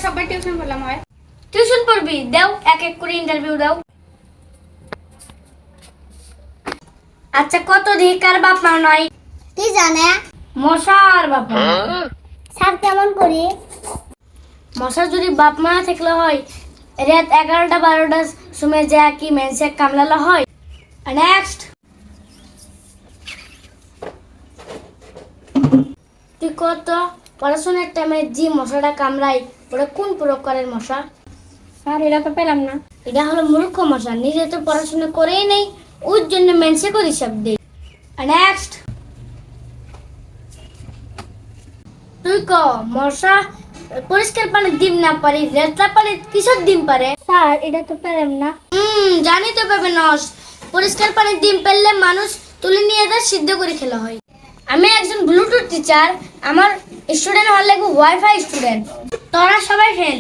সবাই টিউশন পড়লাম হয়। টিউশন পড়বি? দাও এক এক করে ইন্টারভিউ দাও। আচ্ছা কত দিয়ে কার বাপ মা নাই? কি জানে মশার বাপ মা। স্যার কেমন করি মশার যদি বাপ মা থাকলে হয় রাত 11টা-12টার সময় যা কি মেনসে কামলালা হয়। নেক্সট তুই কত পড়াশোনার টাইমে যে মশাটা কামড়াই ওটা কোন প্রকারের মশা? স্যার এটা তো পেলাম না। এটা হলো মূর্খ মশা, নিজে তো পড়াশোনা করেই নেই, ওর জন্য মেনসে করে হিসাব দেই। নেক্সট তুই ক মশা পরিষ্কার পানি ডিম না পারি রেতলা পানি কিসের ডিম পারে? স্যার এটা তো পেলাম না জানি তো পাবে নস, পরিষ্কার পানির ডিম পেলে মানুষ তুলে নিয়ে যা সিদ্ধ করে খেলা হয়। আমি একজন ব্লুটুথ টিচার, আমার স্টুডেন্ট হওয়ার লাগবে ওয়াইফাই স্টুডেন্ট, তোরা সবাই ফেল।